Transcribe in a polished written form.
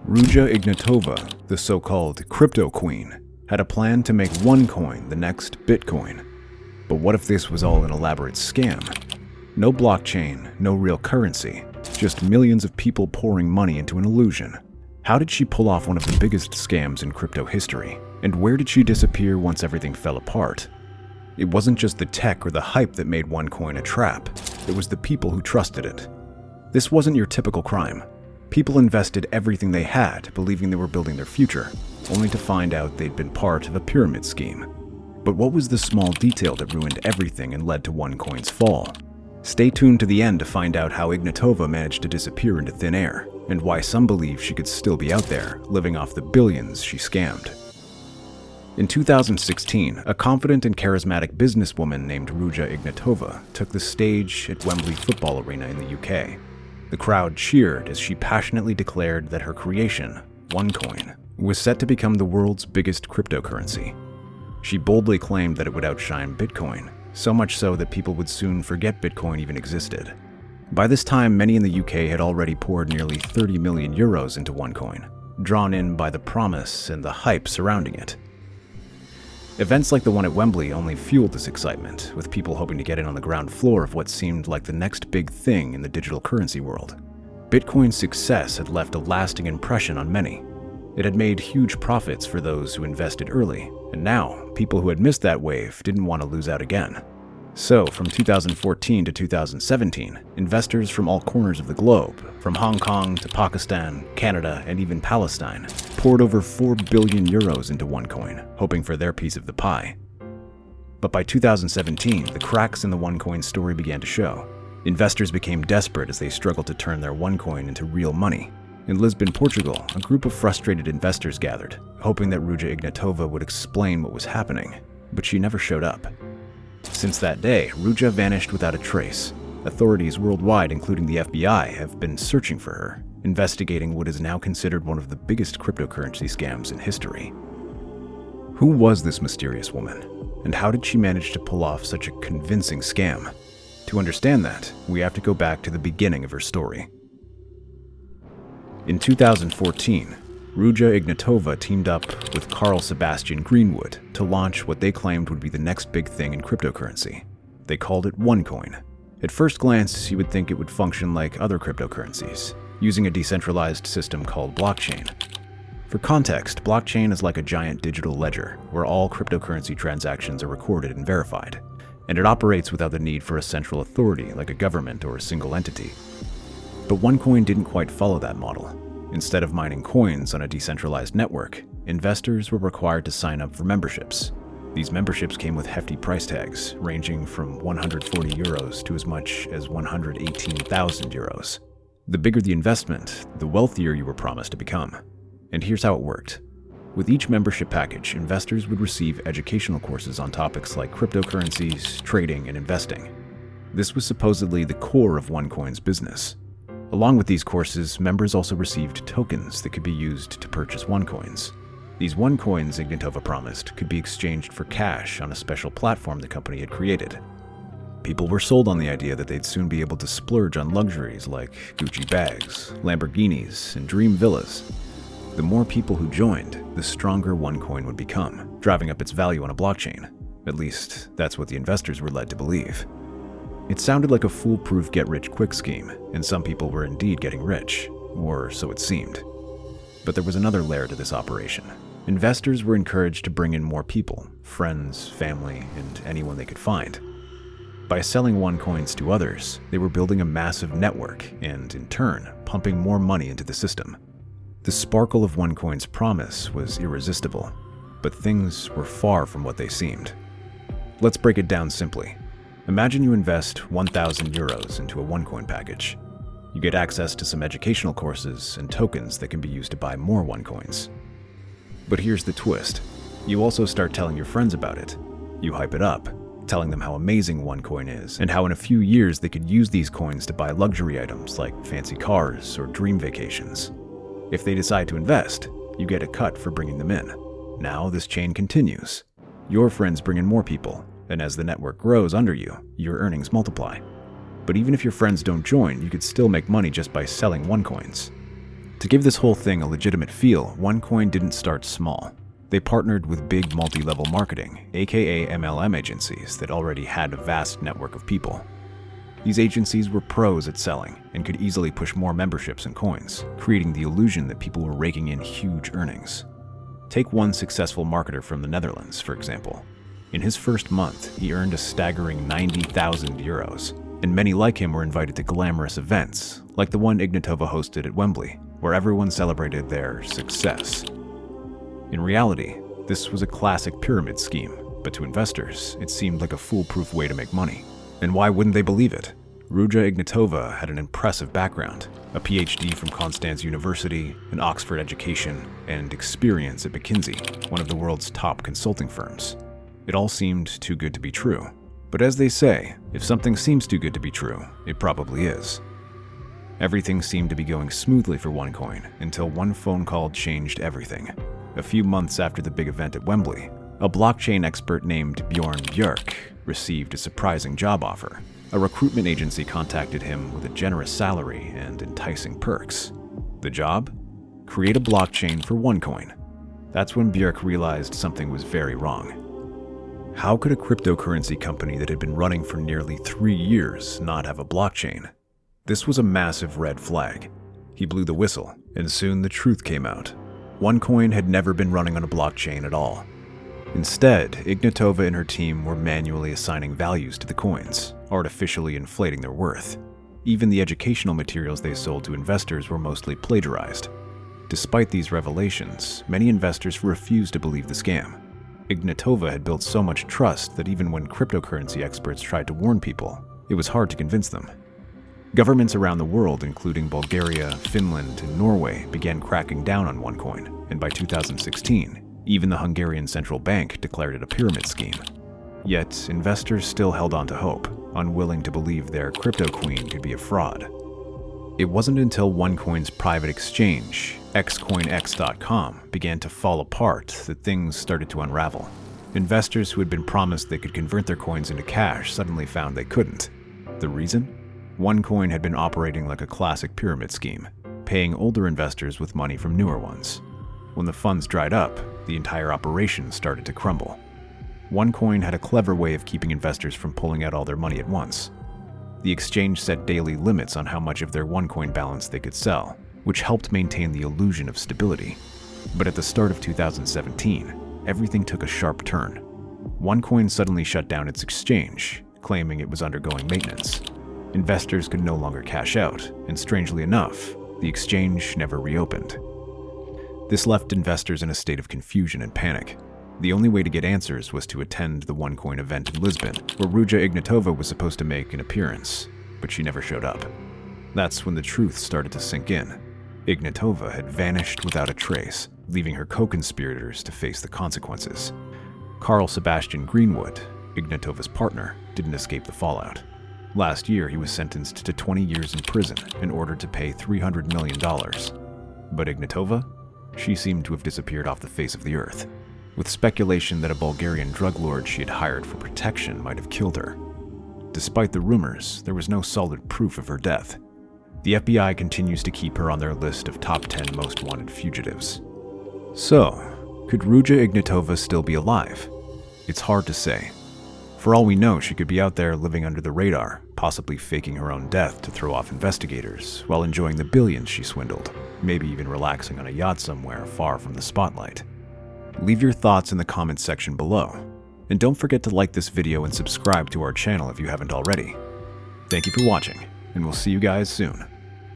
Ruja Ignatova, the so-called Cryptoqueen, had a plan to make OneCoin the next Bitcoin. But what if this was all an elaborate scam? No blockchain, no real currency, just millions of people pouring money into an illusion. How did she pull off one of the biggest scams in crypto history? And where did she disappear once everything fell apart? It wasn't just the tech or the hype that made OneCoin a trap. It was the people who trusted it. This wasn't your typical crime. People invested everything they had, believing they were building their future, only to find out they'd been part of a pyramid scheme. But what was the small detail that ruined everything and led to OneCoin's fall? Stay tuned to the end to find out how Ignatova managed to disappear into thin air, and why some believe she could still be out there, living off the billions she scammed. In 2016, a confident and charismatic businesswoman named Ruja Ignatova took the stage at Wembley Football Arena in the UK. The crowd cheered as she passionately declared that her creation, OneCoin, was set to become the world's biggest cryptocurrency. She boldly claimed that it would outshine Bitcoin, so much so that people would soon forget Bitcoin even existed. By this time, many in the UK had already poured nearly 30 million euros into OneCoin, drawn in by the promise and the hype surrounding it. Events like the one at Wembley only fueled this excitement, with people hoping to get in on the ground floor of what seemed like the next big thing in the digital currency world. Bitcoin's success had left a lasting impression on many. It had made huge profits for those who invested early, and now, people who had missed that wave didn't want to lose out again. So, from 2014 to 2017, investors from all corners of the globe, from Hong Kong to Pakistan, Canada, and even Palestine, poured over 4 billion euros into OneCoin, hoping for their piece of the pie. But by 2017, the cracks in the OneCoin story began to show. Investors became desperate as they struggled to turn their OneCoin into real money. In Lisbon, Portugal, a group of frustrated investors gathered, hoping that Ruja Ignatova would explain what was happening, but she never showed up. Since that day, Ruja vanished without a trace. Authorities worldwide, including the FBI, have been searching for her, investigating what is now considered one of the biggest cryptocurrency scams in history. Who was this mysterious woman, and how did she manage to pull off such a convincing scam? To understand that, we have to go back to the beginning of her story. In 2014, Ruja Ignatova teamed up with Carl Sebastian Greenwood to launch what they claimed would be the next big thing in cryptocurrency. They called it OneCoin. At first glance, you would think it would function like other cryptocurrencies, using a decentralized system called blockchain. For context, blockchain is like a giant digital ledger where all cryptocurrency transactions are recorded and verified, and it operates without the need for a central authority like a government or a single entity. But OneCoin didn't quite follow that model. Instead of mining coins on a decentralized network, investors were required to sign up for memberships. These memberships came with hefty price tags, ranging from 140 euros to as much as 118,000 euros. The bigger the investment, the wealthier you were promised to become. And here's how it worked. With each membership package, investors would receive educational courses on topics like cryptocurrencies, trading, and investing. This was supposedly the core of OneCoin's business. Along with these courses, members also received tokens that could be used to purchase OneCoins. These OneCoins, Ignatova promised, could be exchanged for cash on a special platform the company had created. People were sold on the idea that they'd soon be able to splurge on luxuries like Gucci bags, Lamborghinis, and dream villas. The more people who joined, the stronger OneCoin would become, driving up its value on a blockchain. At least, that's what the investors were led to believe. It sounded like a foolproof get-rich-quick scheme, and some people were indeed getting rich, or so it seemed. But there was another layer to this operation. Investors were encouraged to bring in more people, friends, family, and anyone they could find. By selling OneCoins to others, they were building a massive network and, in turn, pumping more money into the system. The sparkle of OneCoin's promise was irresistible, but things were far from what they seemed. Let's break it down simply. Imagine you invest 1,000 euros into a OneCoin package. You get access to some educational courses and tokens that can be used to buy more OneCoins. But here's the twist. You also start telling your friends about it. You hype it up, telling them how amazing OneCoin is, and how in a few years they could use these coins to buy luxury items like fancy cars or dream vacations. If they decide to invest, you get a cut for bringing them in. Now this chain continues. Your friends bring in more people, and as the network grows under you, your earnings multiply. But even if your friends don't join, you could still make money just by selling OneCoins. To give this whole thing a legitimate feel, OneCoin didn't start small. They partnered with big multi-level marketing, aka MLM agencies that already had a vast network of people. These agencies were pros at selling and could easily push more memberships and coins, creating the illusion that people were raking in huge earnings. Take one successful marketer from the Netherlands, for example. In his first month, he earned a staggering 90,000 euros, and many like him were invited to glamorous events, like the one Ignatova hosted at Wembley, where everyone celebrated their success. In reality, this was a classic pyramid scheme, but to investors, it seemed like a foolproof way to make money. And why wouldn't they believe it? Ruja Ignatova had an impressive background, a PhD from Constance University, an Oxford education, and experience at McKinsey, one of the world's top consulting firms. It all seemed too good to be true. But as they say, if something seems too good to be true, it probably is. Everything seemed to be going smoothly for OneCoin until one phone call changed everything. A few months after the big event at Wembley, a blockchain expert named Bjorn Björk received a surprising job offer. A recruitment agency contacted him with a generous salary and enticing perks. The job? Create a blockchain for OneCoin. That's when Björk realized something was very wrong. How could a cryptocurrency company that had been running for nearly 3 years not have a blockchain? This was a massive red flag. He blew the whistle, and soon the truth came out. OneCoin had never been running on a blockchain at all. Instead, Ignatova and her team were manually assigning values to the coins, artificially inflating their worth. Even the educational materials they sold to investors were mostly plagiarized. Despite these revelations, many investors refused to believe the scam. Ignatova had built so much trust that even when cryptocurrency experts tried to warn people, it was hard to convince them. Governments around the world, including Bulgaria, Finland, and Norway, began cracking down on OneCoin, and by 2016, even the Hungarian central bank declared it a pyramid scheme. Yet, investors still held on to hope, unwilling to believe their Cryptoqueen could be a fraud. It wasn't until OneCoin's private exchange, xcoinx.com, began to fall apart that things started to unravel. Investors who had been promised they could convert their coins into cash suddenly found they couldn't. The reason? OneCoin had been operating like a classic pyramid scheme, paying older investors with money from newer ones. When the funds dried up, the entire operation started to crumble. OneCoin had a clever way of keeping investors from pulling out all their money at once. The exchange set daily limits on how much of their OneCoin balance they could sell, which helped maintain the illusion of stability. But at the start of 2017, everything took a sharp turn. OneCoin suddenly shut down its exchange, claiming it was undergoing maintenance. Investors could no longer cash out, and strangely enough, the exchange never reopened. This left investors in a state of confusion and panic. The only way to get answers was to attend the OneCoin event in Lisbon, where Ruja Ignatova was supposed to make an appearance, but she never showed up. That's when the truth started to sink in. Ignatova had vanished without a trace, leaving her co-conspirators to face the consequences. Carl Sebastian Greenwood, Ignatova's partner, didn't escape the fallout. Last year, he was sentenced to 20 years in prison and ordered to pay $300 million. But Ignatova? She seemed to have disappeared off the face of the earth, with speculation that a Bulgarian drug lord she had hired for protection might have killed her. Despite the rumors, there was no solid proof of her death. The FBI continues to keep her on their list of top 10 most wanted fugitives. So, could Ruja Ignatova still be alive? It's hard to say. For all we know, she could be out there living under the radar, possibly faking her own death to throw off investigators, while enjoying the billions she swindled, maybe even relaxing on a yacht somewhere far from the spotlight. Leave your thoughts in the comments section below, and don't forget to like this video and subscribe to our channel if you haven't already. Thank you for watching, and we'll see you guys soon.